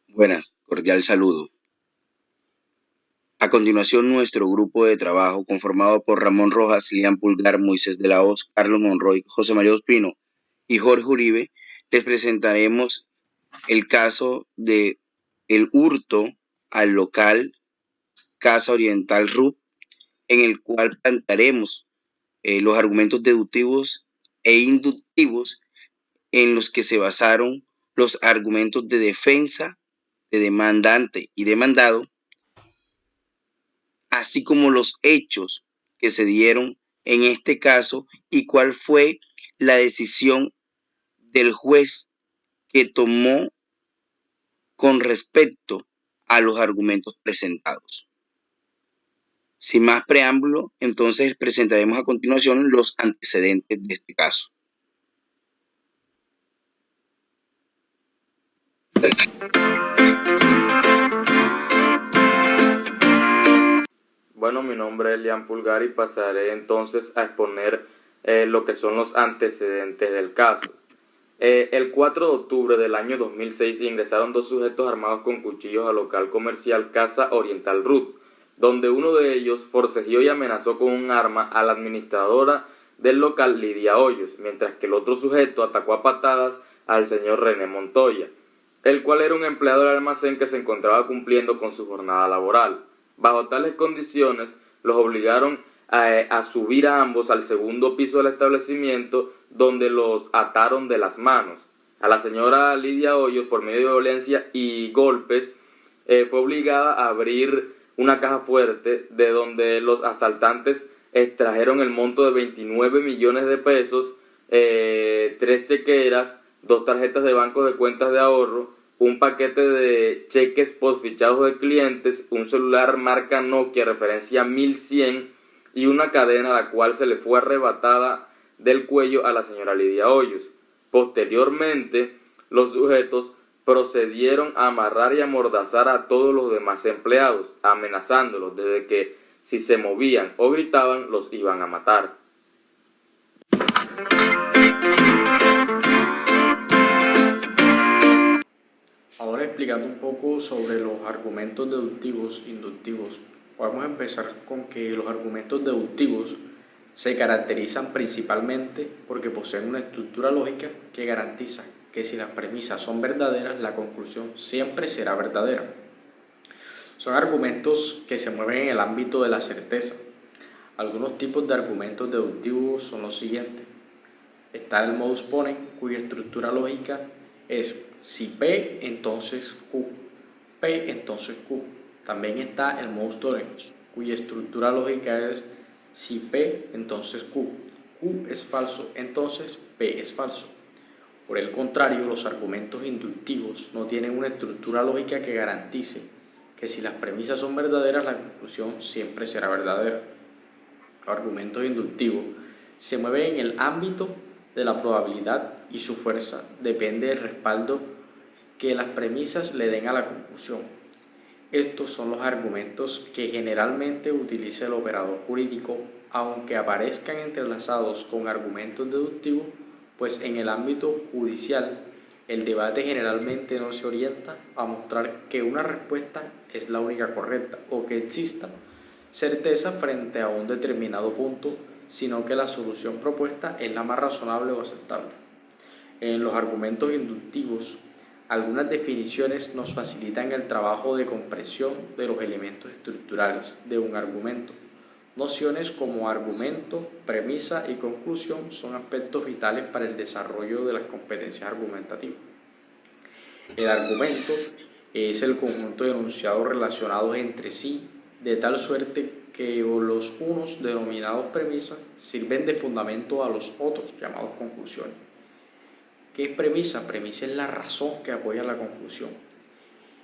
Buenas, cordial saludo. A continuación, nuestro grupo de trabajo, conformado por Ramón Rojas, Lian Pulgar, Moisés de la Hoz, Carlos Monroy, José María Ospino y Jorge Uribe, les presentaremos el caso de el hurto al local Casa Oriental RUP, en el cual plantearemos los argumentos deductivos e inductivos en los que se basaron los argumentos de defensa, de demandante y demandado, así como los hechos que se dieron en este caso y cuál fue la decisión del juez que tomó con respecto a los argumentos presentados. Sin más preámbulo, entonces presentaremos a continuación los antecedentes de este caso. Bueno, mi nombre es Lian Pulgar y pasaré entonces a exponer lo que son los antecedentes del caso. El 4 de octubre del año 2006 ingresaron dos sujetos armados con cuchillos al local comercial Casa Oriental RUT, donde uno de ellos forcejeó y amenazó con un arma a la administradora del local, Lidia Hoyos, mientras que el otro sujeto atacó a patadas al señor René Montoya, el cual era un empleado del almacén que se encontraba cumpliendo con su jornada laboral. Bajo tales condiciones, los obligaron a subir a ambos al segundo piso del establecimiento, donde los ataron de las manos. A la señora Lidia Hoyos, por medio de violencia y golpes, fue obligada a abrir una caja fuerte, de donde los asaltantes extrajeron el monto de 29 millones de pesos, 3 chequeras, 2 tarjetas de banco de cuentas de ahorro, un paquete de cheques postfichados de clientes, un celular marca Nokia referencia 1100 y una cadena la cual se le fue arrebatada del cuello a la señora Lidia Hoyos. Posteriormente, los sujetos procedieron a amarrar y amordazar a todos los demás empleados, amenazándolos desde que si se movían o gritaban los iban a matar. Ahora explicando un poco sobre los argumentos deductivos e inductivos, podemos empezar con que los argumentos deductivos se caracterizan principalmente porque poseen una estructura lógica que garantiza que si las premisas son verdaderas, la conclusión siempre será verdadera. Son argumentos que se mueven en el ámbito de la certeza. Algunos tipos de argumentos deductivos son los siguientes. Está el modus ponens, cuya estructura lógica es si P, entonces Q. P, entonces Q. También está el modus tollens, cuya estructura lógica es si P, entonces Q. Q es falso, entonces P es falso. Por el contrario, los argumentos inductivos no tienen una estructura lógica que garantice que si las premisas son verdaderas, la conclusión siempre será verdadera. Los argumentos inductivos se mueven en el ámbito de la probabilidad y su fuerza depende del respaldo que las premisas le den a la conclusión. Estos son los argumentos que generalmente utiliza el operador jurídico, aunque aparezcan entrelazados con argumentos deductivos, pues en el ámbito judicial el debate generalmente no se orienta a mostrar que una respuesta es la única correcta o que exista certeza frente a un determinado punto, sino que la solución propuesta es la más razonable o aceptable. En los argumentos inductivos, algunas definiciones nos facilitan el trabajo de comprensión de los elementos estructurales de un argumento. Nociones como argumento, premisa y conclusión son aspectos vitales para el desarrollo de las competencias argumentativas. El argumento es el conjunto de enunciados relacionados entre sí, de tal suerte que los unos, denominados premisas, sirven de fundamento a los otros, llamados conclusiones. ¿Qué es premisa? Premisa es la razón que apoya la conclusión.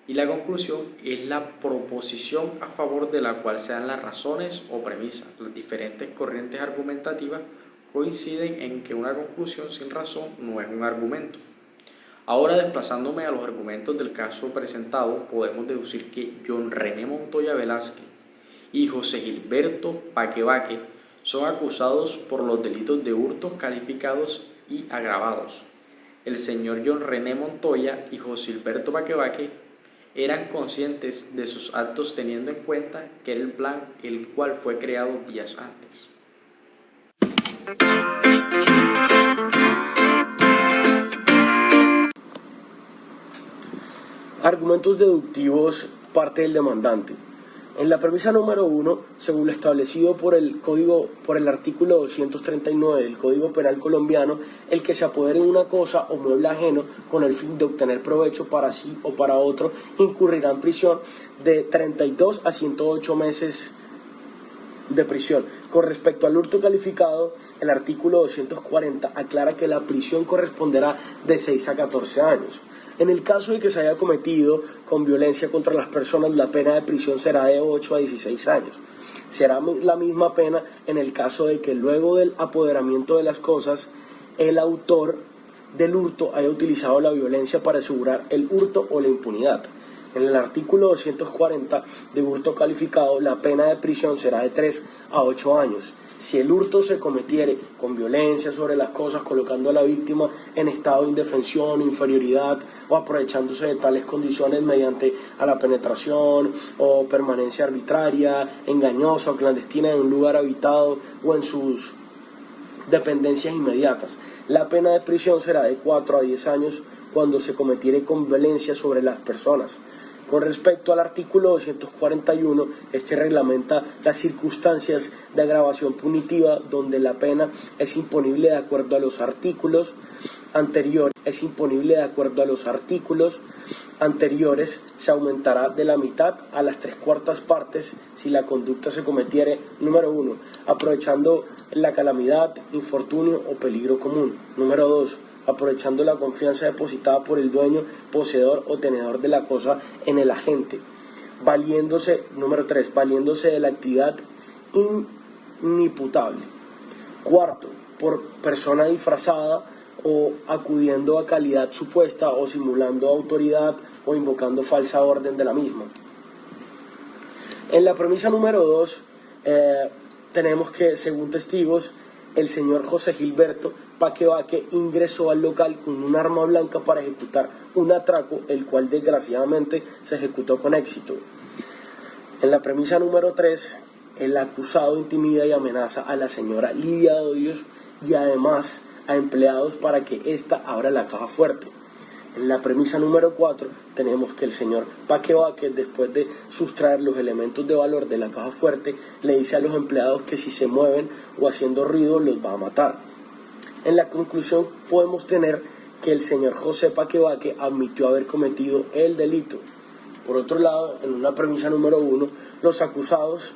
Y la conclusión es la proposición a favor de la cual se dan las razones o premisas. Las diferentes corrientes argumentativas coinciden en que una conclusión sin razón no es un argumento. Ahora, desplazándome a los argumentos del caso presentado, podemos deducir que John René Montoya Velázquez y José Gilberto Paquevaque Son acusados por los delitos de hurtos calificados y agravados. El señor John René Montoya y José Hilberto Baquebaque eran conscientes de sus actos teniendo en cuenta que era el plan el cual fue creado días antes. Argumentos deductivos, parte del demandante. En la premisa número 1, según lo establecido por el artículo 239 del Código Penal colombiano, el que se apodere de una cosa o mueble ajeno con el fin de obtener provecho para sí o para otro incurrirá en prisión de 32 a 108 meses de prisión. Con respecto al hurto calificado, el artículo 240 aclara que la prisión corresponderá de 6 a 14 años. En el caso de que se haya cometido con violencia contra las personas, la pena de prisión será de 8 a 16 años. Será la misma pena en el caso de que luego del apoderamiento de las cosas, el autor del hurto haya utilizado la violencia para asegurar el hurto o la impunidad. En el artículo 240 de hurto calificado, la pena de prisión será de 3 a 8 años. Si el hurto se cometiere con violencia sobre las cosas, colocando a la víctima en estado de indefensión, inferioridad o aprovechándose de tales condiciones mediante a la penetración o permanencia arbitraria, engañosa o clandestina en un lugar habitado o en sus dependencias inmediatas, la pena de prisión será de 4 a 10 años cuando se cometiere con violencia sobre las personas. Con respecto al artículo 241, este reglamenta las circunstancias de agravación punitiva donde la pena es imponible de acuerdo a los artículos anteriores. Se aumentará de la mitad a las 3/4 partes si la conducta se cometiere, número 1, aprovechando la calamidad, infortunio o peligro común. Número 2, aprovechando la confianza depositada por el dueño, poseedor o tenedor de la cosa en el agente, número 3, valiéndose de la actividad inimputable. Cuarto, por persona disfrazada o acudiendo a calidad supuesta o simulando autoridad o invocando falsa orden de la misma. En la premisa número 2, tenemos que, según testigos, el señor José Hilberto Baquebaque ingresó al local con un arma blanca para ejecutar un atraco, el cual desgraciadamente se ejecutó con éxito. En la premisa número 3, el acusado intimida y amenaza a la señora Lidia Dodios y además a empleados para que ésta abra la caja fuerte. En la premisa número 4 tenemos que el señor Baquebaque, después de sustraer los elementos de valor de la caja fuerte, le dice a los empleados que si se mueven o haciendo ruido los va a matar. En la conclusión podemos tener que el señor José Baquebaque admitió haber cometido el delito. Por otro lado, en una premisa número 1, los acusados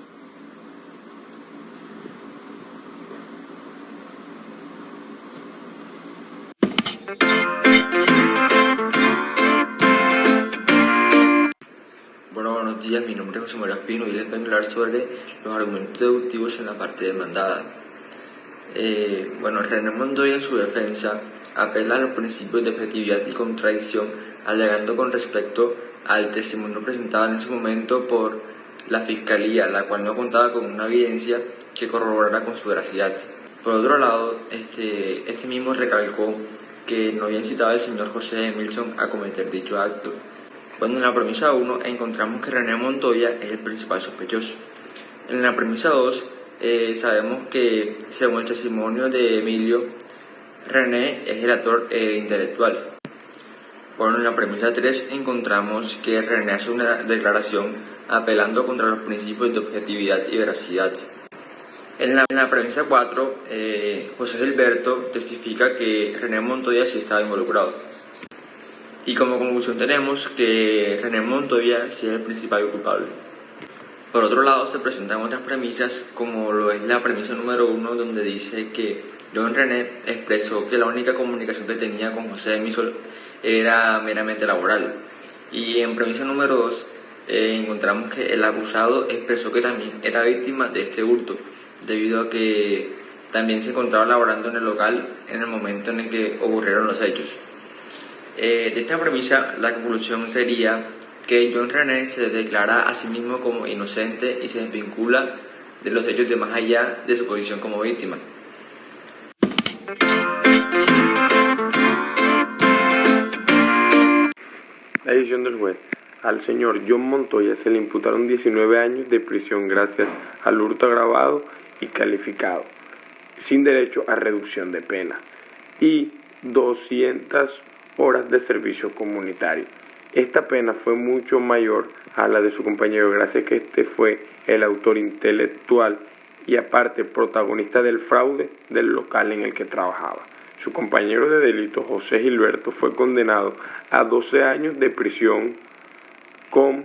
Buenos días, mi nombre es José María Espino y les voy a hablar sobre los argumentos deductivos en la parte demandada. René Montoya en su defensa apela a los principios de objetividad y contradicción, alegando con respecto al testimonio presentado en ese momento por la Fiscalía, la cual no contaba con una evidencia que corroborara con su veracidad. Por otro lado, este mismo recalcó que no había incitado al señor José Emilson a cometer dicho acto. En la premisa 1 encontramos que René Montoya es el principal sospechoso. En la premisa 2 sabemos que, según el testimonio de Emilio, René es el actor intelectual. En la premisa 3 encontramos que René hace una declaración apelando contra los principios de objetividad y veracidad. En la premisa 4, José Gilberto testifica que René Montoya sí estaba involucrado. Y como conclusión tenemos que René Montoya sí es el principal culpable. Por otro lado, se presentan otras premisas, como lo es la premisa número 1, donde dice que John René expresó que la única comunicación que tenía con José Emilson era meramente laboral. Y en premisa número 2, encontramos que el acusado expresó que también era víctima de este hurto, debido a que también se encontraba laborando en el local en el momento en el que ocurrieron los hechos. De esta premisa, la conclusión sería que John René se declara a sí mismo como inocente y se desvincula de los hechos de más allá de su posición como víctima. La decisión del juez. Al señor John Montoya se le imputaron 19 años de prisión gracias al hurto agravado y calificado, sin derecho a reducción de pena, y 200 horas de servicio comunitario. Esta pena fue mucho mayor a la de su compañero, gracias a que este fue el autor intelectual y aparte protagonista del fraude del local en el que trabajaba. Su compañero de delito, José Gilberto, fue condenado a 12 años de prisión con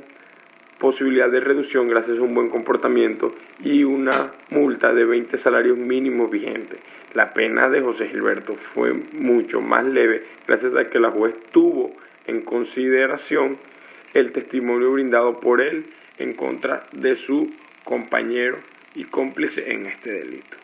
posibilidad de reducción gracias a un buen comportamiento y una multa de 20 salarios mínimos vigentes. La pena de José Gilberto fue mucho más leve gracias a que la juez tuvo en consideración el testimonio brindado por él en contra de su compañero y cómplice en este delito.